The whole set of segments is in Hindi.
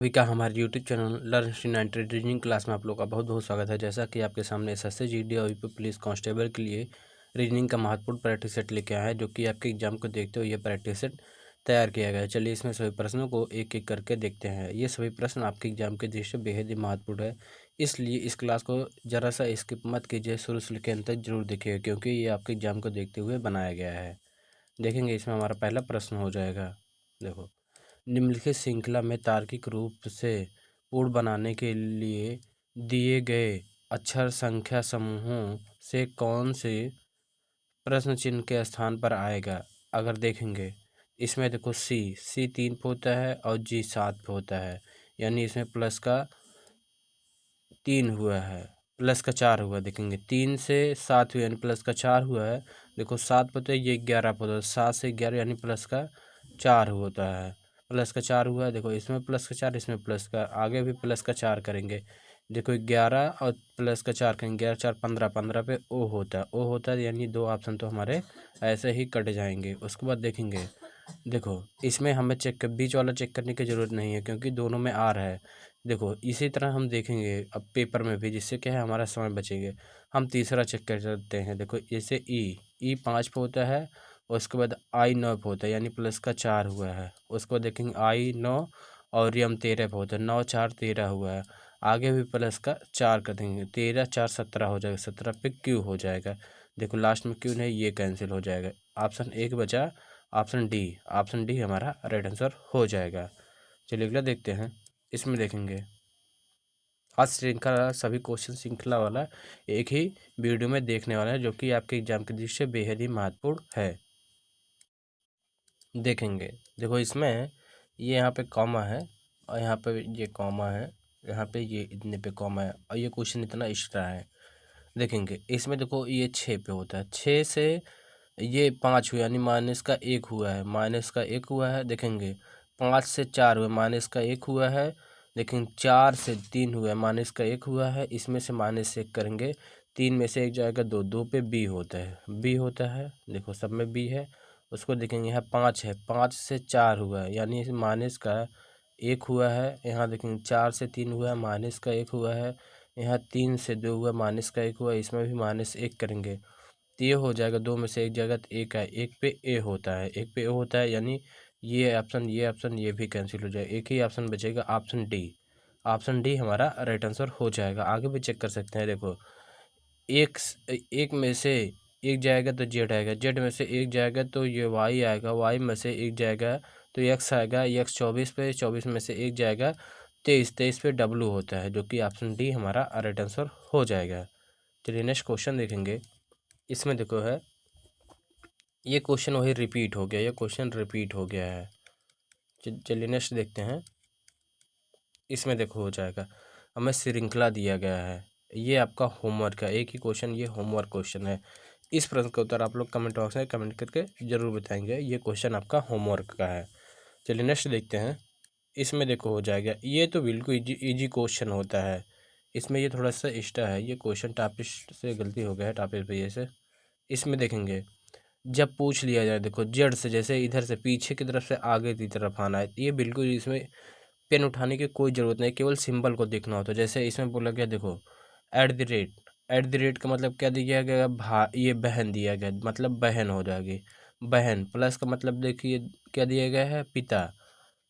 अभी का हमारे YouTube channel learn student reasoning class में आप लोग का बहुत बहुत स्वागत है। जैसा कि आपके सामने एसएससी जीडी और यूपी पुलिस कांस्टेबल के लिए रीजनिंग का महत्वपूर्ण प्रैक्टिस सेट लेके आया है, जो कि आपके एग्जाम को देखते हुए ये प्रैक्टिस सेट तैयार किया गया है। चलिए इसमें सभी प्रश्नों को एक एक करके देखते हैं। ये सभी प्रश्न आपके एग्जाम के दृष्टि से बेहद ही महत्वपूर्ण है, इसलिए इस क्लास को ज़रा सा स्किप मत कीजिए, शुरू से लेकर अंत तक जरूर देखिएगा, क्योंकि ये आपके एग्जाम को देखते हुए बनाया गया है। देखेंगे इसमें हमारा पहला प्रश्न हो जाएगा। देखो, निम्नलिखित श्रृंखला में तार्किक रूप से पूर्ण बनाने के लिए दिए गए अक्षर संख्या समूहों से कौन से प्रश्न चिन्ह के स्थान पर आएगा। अगर देखेंगे इसमें देखो सी 3 पे होता है और जी 7 पे होता है, यानी इसमें प्लस का 3 हुआ है, प्लस का 4 हुआ। देखेंगे 3 से 7 हुआ यानी प्लस का 4 हुआ है। देखो 7 पे होता है, ये 11 पे होता है, 7 से 11 यानी प्लस का 4 होता है, प्लस का 4 हुआ है। देखो इसमें प्लस का 4, इसमें प्लस का, आगे भी प्लस का 4 करेंगे। देखो 11 और प्लस का 4 करेंगे, 11 4 15, 15 पे ओ होता है, ओ होता है, यानी दो ऑप्शन तो हमारे ऐसे ही कट जाएंगे। उसके बाद देखेंगे, देखो इसमें हमें बीच वाला चेक करने की ज़रूरत नहीं है, क्योंकि दोनों में आर है। देखो इसी तरह हम देखेंगे अब पेपर में भी, जिससे क्या है हमारा समय बचेगा। हम तीसरा चेक कर सकते हैं। देखो जैसे ई 5 पे होता है, उसके बाद आई 9 पे होता है, यानी प्लस का 4 हुआ है। उसके बाद देखेंगे आई 9 और यम 13 पे होता है, 9 4 13 हुआ है, आगे भी प्लस का 4 कर देंगे, 13 4 17 हो जाएगा, 17 पे क्यू हो जाएगा। देखो लास्ट में क्यू नहीं, ये कैंसिल हो जाएगा। ऑप्शन एक बचा, ऑप्शन डी। ऑप्शन डी हमारा राइट आंसर हो जाएगा। चलिए अगला देखते हैं। इसमें देखेंगे आज श्रृंखला सभी क्वेश्चन श्रृंखला वाला एक ही वीडियो में देखने वाला है, जो कि आपके एग्जाम के दृष्टि से बेहद ही महत्वपूर्ण है। देखेंगे, देखो इसमें ये यहाँ पे कॉमा है और यहाँ पे ये कॉमा है, यहाँ पे ये इतने पे कॉमा है और ये क्वेश्चन इतना एक्स्ट्रा है। देखेंगे इसमें देखो ये 6 पे होता है, 6 से ये 5 हुआ यानी माइनस का 1 हुआ है, माइनस का 1 हुआ है। देखेंगे 5 से 4 हुआ, माइनस का 1 हुआ है। लेकिन 4 से 3 हुआ, माइनस का 1 हुआ है। इसमें से माइनस 1 करेंगे, 3 में से 1 जाएगा 2, 2 पे बी होता है, बी होता है। देखो सब में बी है। उसको देखेंगे यहाँ 5 है, 5 से 4 हुआ है, यानी माइनस का 1 हुआ है। यहाँ देखेंगे 4 से 3 हुआ है, माइनस का 1 हुआ है। यहाँ 3 से 2 हुआ, माइनस का 1 हुआ, इसमें भी माइनस 1 करेंगे तो ये हो जाएगा, 2 में से 1 जाएगा तो 1 है, 1 पे ए होता है, 1 पे ए होता है, यानी ये ऑप्शन ये भी कैंसिल हो जाएगा। एक ही ऑप्शन बचेगा, ऑप्शन डी। ऑप्शन डी हमारा राइट आंसर हो जाएगा। आगे भी चेक कर सकते हैं। देखो एक एक में से 1 जाएगा तो जेड आएगा, जेड में से 1 जाएगा तो ये वाई आएगा, वाई में से 1 जाएगा तो एक्स आएगा, एक्स 24 पे, 24 में से 1 जाएगा 23, 23 पे डब्लू होता है, जो कि ऑप्शन डी हमारा राइट आंसर हो जाएगा। चलिए नेक्स्ट क्वेश्चन देखेंगे। इसमें देखो है, ये क्वेश्चन वही रिपीट हो गया, ये क्वेश्चन रिपीट हो गया है। चलिए नेक्स्ट देखते हैं। इसमें देखो हो जाएगा, हमें श्रृंखला दिया गया है, ये आपका होमवर्क है, एक ही क्वेश्चन, ये होमवर्क क्वेश्चन है। इस प्रश्न का उत्तर आप लोग कमेंट बॉक्स में कमेंट करके जरूर बताएंगे, ये क्वेश्चन आपका होमवर्क का है। चलिए नेक्स्ट देखते हैं। इसमें देखो हो जाएगा, ये तो बिल्कुल इजी क्वेश्चन होता है। इसमें ये थोड़ा सा एक्स्ट्रा है, ये क्वेश्चन टॉपिक से गलती हो गया है, टॉपिक पे से। इसमें देखेंगे जब पूछ लिया जाए, देखो जड़ से, जैसे इधर से पीछे की तरफ से आगे की तरफ आना है, ये बिल्कुल इसमें पेन उठाने की कोई ज़रूरत नहीं, केवल सिंबल को देखना होता है। जैसे इसमें बोला गया, देखो at the rate, at the rate का मतलब क्या दिया गया, ये बहन दिया गया, मतलब बहन हो जाएगी, बहन। प्लस का मतलब देखिए क्या दिया गया है, पिता,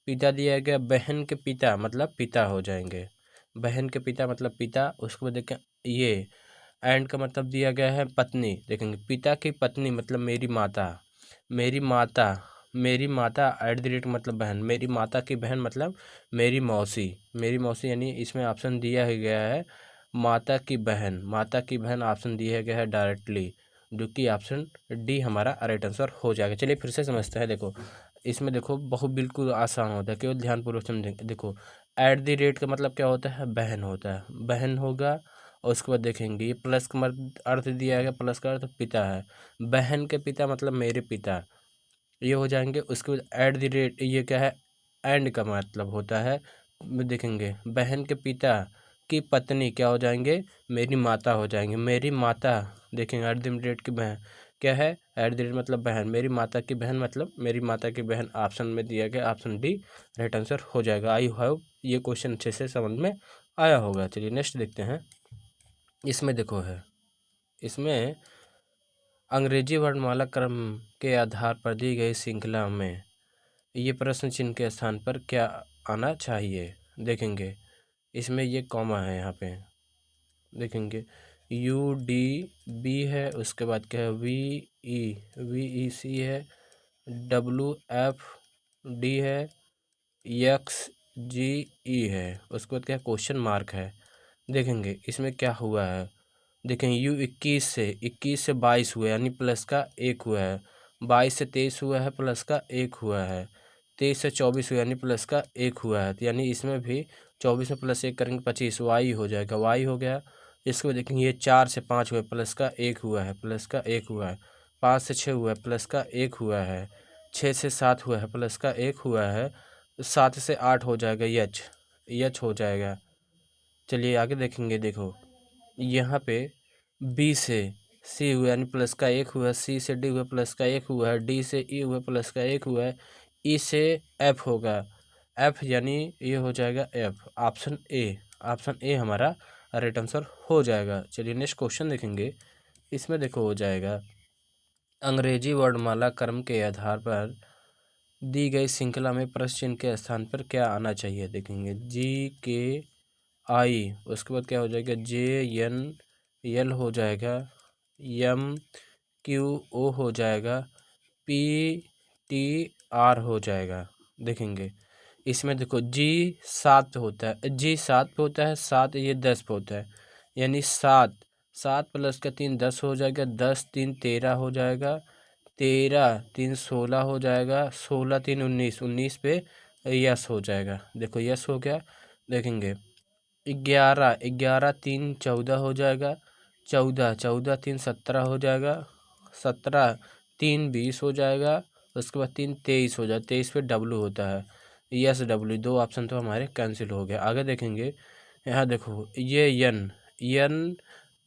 पिता दिया गया, बहन के पिता मतलब पिता हो जाएंगे, बहन के पिता मतलब पिता। उसके बाद देखें ये एंड का मतलब दिया गया है पत्नी, देखेंगे पिता की पत्नी मतलब मेरी माता, मेरी माता, मेरी माता एट द रेट मतलब बहन, मेरी माता की बहन मतलब मेरी मौसी, मेरी मौसी, यानी इसमें ऑप्शन दिया ही गया है माता की बहन, माता की बहन ऑप्शन दिया गया है डायरेक्टली, जो कि ऑप्शन डी हमारा राइट आंसर हो जाएगा। चलिए फिर से समझते हैं। देखो इसमें देखो बहुत बिल्कुल आसान होता है, केवल ध्यानपूर्वक समझेंगे। देखो एट द रेट का मतलब क्या होता है, बहन होता है, बहन होगा। और उसके बाद देखेंगे ये प्लस का अर्थ दिया गया, प्लस का अर्थ पिता है, बहन के पिता मतलब मेरे पिता, ये हो जाएंगे। उसके बाद एट द रेट ये क्या है, एंड का मतलब होता है, देखेंगे बहन के पिता की पत्नी क्या हो जाएंगे, मेरी माता हो जाएंगे, मेरी माता। देखेंगे एट द रेट की बहन क्या है, एट द रेट मतलब बहन, मेरी माता की बहन मतलब मेरी माता की बहन, ऑप्शन में दिया गया ऑप्शन डी राइट आंसर हो जाएगा। आई होप ये क्वेश्चन अच्छे से समझ में आया होगा। चलिए नेक्स्ट देखते हैं। इसमें देखो है, इसमें अंग्रेजी वर्णमाला क्रम के आधार पर दी गई श्रृंखला में ये प्रश्न चिन्ह के स्थान पर क्या आना चाहिए। देखेंगे इसमें ये कॉमा है, यहाँ पे देखेंगे UDB है, उसके बाद क्या है VEC है, WFD है, XGE है, उसके बाद क्या क्वेश्चन मार्क है। देखेंगे इसमें क्या हुआ है। देखेंगे U21 से 22 हुआ है, यानी प्लस का 1 हुआ है। 22 से 23 हुआ है, प्लस का 1 हुआ है। 23 से 24 हुआ, यानी प्लस का 1 हुआ है। तो यानी इसमें भी 24 में प्लस 1 करेंगे 25, Y हो जाएगा, Y हो गया। इसके बाद देखेंगे ये 4 से 5 हुआ है, प्लस का 1 हुआ है, प्लस का 1 हुआ है। 5 से 6 हुआ है, प्लस का 1 हुआ है। 6 से 7 हुआ है, प्लस का 1 हुआ है। 7 से 8 हो जाएगा, H हो जाएगा। चलिए आगे देखेंगे। देखो यहाँ पे B से C हुआ, यानी प्लस का 1 हुआ। C से D हुआ, प्लस का 1 हुआ है। D से E हुआ, प्लस का 1 हुआ है। E से F होगा, F यानी ये हो जाएगा F। ऑप्शन ए हमारा राइट आंसर हो जाएगा। चलिए नेक्स्ट क्वेश्चन देखेंगे। इसमें देखो हो जाएगा अंग्रेजी वर्णमाला क्रम के आधार पर दी गई श्रृंखला में प्रश्न चिन्ह के स्थान पर क्या आना चाहिए। देखेंगे GKI, उसके बाद क्या हो जाएगा JNL हो जाएगा, MQO हो जाएगा, PTR हो जाएगा। देखेंगे इसमें देखो G7 पे होता है, G7 पे होता है, 7 ये 10 पे होता है, यानी 7 प्लस का 3 10 हो जाएगा, 10 3 13 हो जाएगा, 13 3 16 हो जाएगा, 16 3 19, 19 पे यस हो जाएगा। देखो यस हो गया। देखेंगे 11 3 14 हो जाएगा, 14 3 17 हो जाएगा, 17 3 20 हो जाएगा, उसके बाद 3 23 हो जाएगा। 23 पे W होता है, यस W। 2 ऑप्शन तो हमारे कैंसिल हो गए। आगे देखेंगे यहाँ देखो ये एन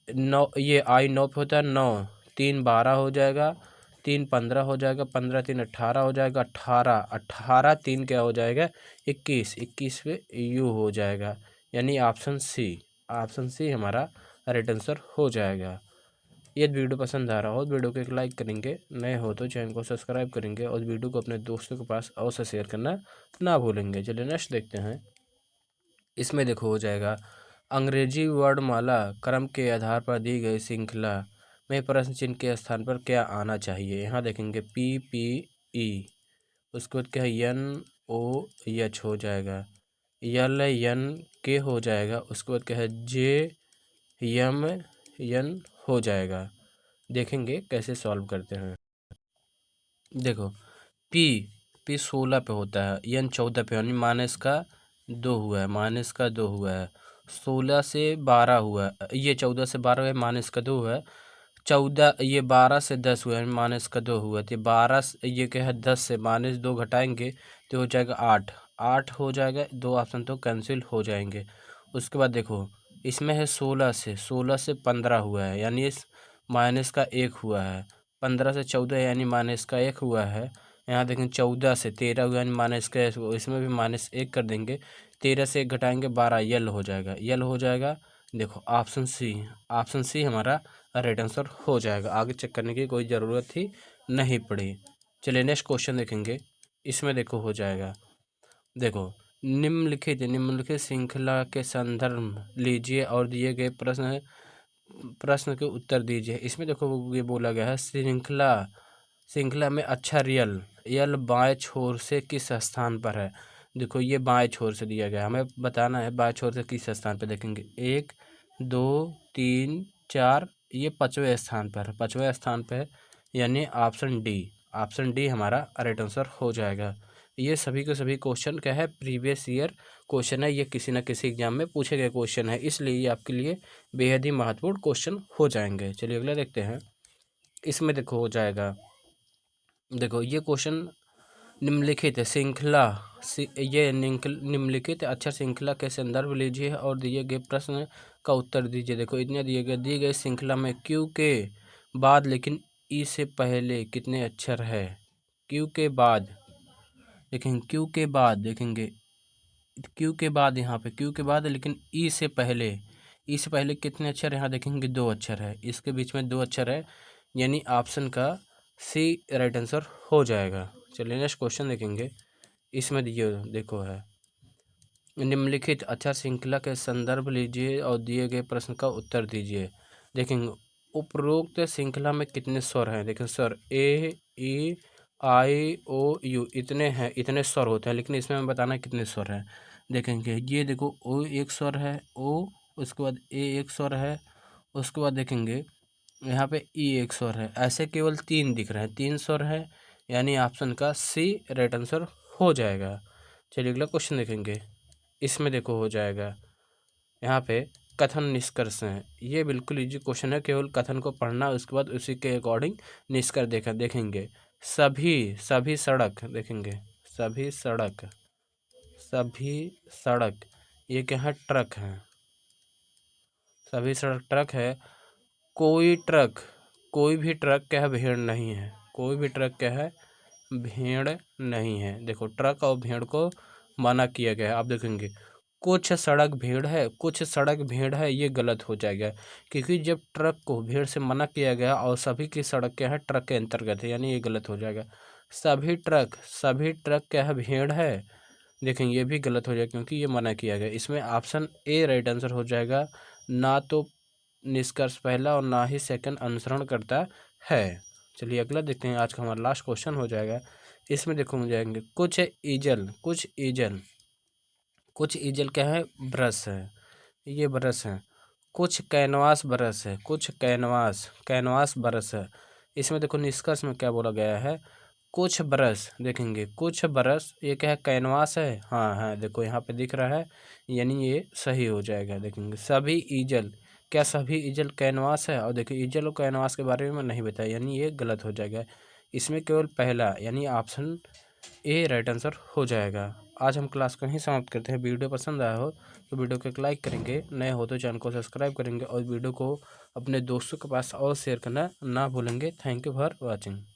9, ये I 9 पे होता है, 9 3 12 हो जाएगा, 3 15 हो जाएगा, 15 3 18 हो जाएगा, 18 3 क्या हो जाएगा 21 पे U हो जाएगा, यानी ऑप्शन सी हमारा राइट आंसर हो जाएगा। यदि वीडियो पसंद आ रहा हो वीडियो को एक लाइक करेंगे, नए हो तो चैनल को सब्सक्राइब करेंगे और वीडियो को अपने दोस्तों के पास अवश्य शेयर करना ना भूलेंगे। चलिए नेक्स्ट देखते हैं। इसमें देखो हो जाएगा अंग्रेजी वर्णमाला क्रम के आधार पर दी गई श्रृंखला में प्रश्न चिन्ह के स्थान पर क्या आना चाहिए। यहाँ देखेंगे PPE, उसके बाद क्या है NOH हो जाएगा, LNK हो जाएगा, उसके बाद क्या है JMN हो जाएगा। देखेंगे कैसे सॉल्व करते हैं। देखो P 16 पे होता है, N 14 पे, यानी माइनस का 2 हुआ है, 16 से 12 हुआ है, ये 14 से 12 है, माइनस का 2 है। 14 ये 12 से 10 हुआ है, माइनस का 2 हुआ, तो 12 ये क्या है 10 से -2 घटाएंगे तो हो जाएगा 8 हो जाएगा। 2 ऑप्शन तो कैंसिल हो जाएंगे। उसके बाद देखो इसमें है 16 से 15 हुआ है, यानी इस माइनस का 1 हुआ है। 15 से 14 यानी माइनस का 1 हुआ है। यहाँ देखें 14 से 13 हुआ, यानी माइनस का 1, इसमें भी -1 कर देंगे। 13 से 1 घटाएंगे 12, यल हो जाएगा। देखो ऑप्शन सी हमारा राइट आंसर हो जाएगा। आगे चेक करने की कोई ज़रूरत ही नहीं पड़ी। चलिए नेक्स्ट क्वेश्चन देखेंगे। इसमें देखो हो जाएगा, देखो निम्नलिखित श्रृंखला के संदर्भ लीजिए और दिए गए प्रश्न के उत्तर दीजिए। इसमें देखो ये बोला गया है श्रृंखला में अक्षर यल बाएं छोर से किस स्थान पर है। देखो ये बाएं छोर से दिया गया है, हमें बताना है बाएं छोर से किस स्थान पर। देखेंगे 1 2 3 4, ये 5वें स्थान पर है, 5वें स्थान पर है, यानी ऑप्शन डी हमारा राइट आंसर हो जाएगा। ये सभी के सभी क्वेश्चन क्या है, प्रीवियस ईयर क्वेश्चन है, ये किसी न किसी एग्जाम में पूछे गए क्वेश्चन है, इसलिए ये आपके लिए बेहद ही महत्वपूर्ण क्वेश्चन हो जाएंगे। चलिए अगला देखते हैं। इसमें देखो हो जाएगा, देखो ये क्वेश्चन निम्नलिखित श्रृंखला ये निम्नलिखित अक्षर श्रृंखला के संदर्भ लीजिए और दिए गए प्रश्न का उत्तर दीजिए। देखो इतने दी गई श्रृंखला में क्यू के बाद लेकिन ई से पहले कितने अक्षर है। क्यू के बाद देखेंगे क्यू के बाद, यहाँ पे क्यू के बाद, लेकिन ई से पहले कितने अक्षर यहाँ देखेंगे, 2 अक्षर है, इसके बीच में 2 अक्षर है, यानी ऑप्शन का सी राइट आंसर हो जाएगा। चलिए नेक्स्ट क्वेश्चन देखेंगे। इसमें दिए देखो है, निम्नलिखित अक्षर श्रृंखला के संदर्भ लीजिए और दिए गए प्रश्न का उत्तर दीजिए। देखेंगे उपरोक्त श्रृंखला में कितने स्वर हैं। देखें स्वर ए ई आई ओ यू इतने हैं, इतने स्वर होते हैं, लेकिन इसमें हमें बताना है कितने स्वर हैं। देखेंगे ये देखो ओ एक स्वर है, ओ, उसके बाद ए एक स्वर है, उसके बाद देखेंगे यहाँ पे ई एक स्वर है, ऐसे केवल 3 दिख रहे हैं, 3 स्वर है, यानी ऑप्शन का सी राइट आंसर हो जाएगा। चलिए अगला क्वेश्चन देखेंगे। इसमें देखो हो जाएगा यहाँ पे कथन निष्कर्ष हैं, ये बिल्कुल इजी क्वेश्चन है, केवल कथन को पढ़ना, उसके बाद उसी के अकॉर्डिंग निष्कर्ष देखेंगे। सभी सड़क, देखेंगे सभी सड़क ये क्या है, ट्रक है, सभी सड़क ट्रक है। कोई भी ट्रक क्या है, भेड़ नहीं है, कोई भी ट्रक क्या है, भेड़ नहीं है। देखो ट्रक और भेड़ को मना किया गया है। आप देखेंगे कुछ सड़क भेड़ है, ये गलत हो जाएगा, क्योंकि जब ट्रक को भेड़ से मना किया गया और सभी की सड़क क्या है, ट्रक के अंतर्गत है, यानी ये गलत हो जाएगा। सभी ट्रक क्या है, भेड़ है, देखेंगे ये भी गलत हो जाएगा, क्योंकि ये मना किया गया। इसमें ऑप्शन ए राइट आंसर हो जाएगा, ना तो निष्कर्ष पहला और ना ही सेकंड अनुसरण करता है। चलिए अगला देखते हैं, आज का हमारा लास्ट क्वेश्चन हो जाएगा। इसमें देखो हम जाएंगे कुछ ईजल क्या है, ब्रश है, ये ब्रश है। कुछ कैनवास ब्रश है। इसमें देखो निष्कर्ष में क्या बोला गया है, कुछ ब्रश, देखेंगे कुछ ब्रश ये क्या है, कैनवास है, हाँ हाँ देखो यहाँ पे दिख रहा है, यानी ये सही हो जाएगा। देखेंगे सभी ईजल कैनवास है, और देखिए ईजल और कैनवास के बारे में नहीं बताया, यानी ये गलत हो जाएगा। इसमें केवल पहला यानी ऑप्शन ए राइट आंसर हो जाएगा। आज हम क्लास को ही समाप्त करते हैं। वीडियो पसंद आया हो तो वीडियो को एक लाइक करेंगे, नए हो तो चैनल को सब्सक्राइब करेंगे और वीडियो को अपने दोस्तों के पास और शेयर करना ना भूलेंगे। Thank you for watching.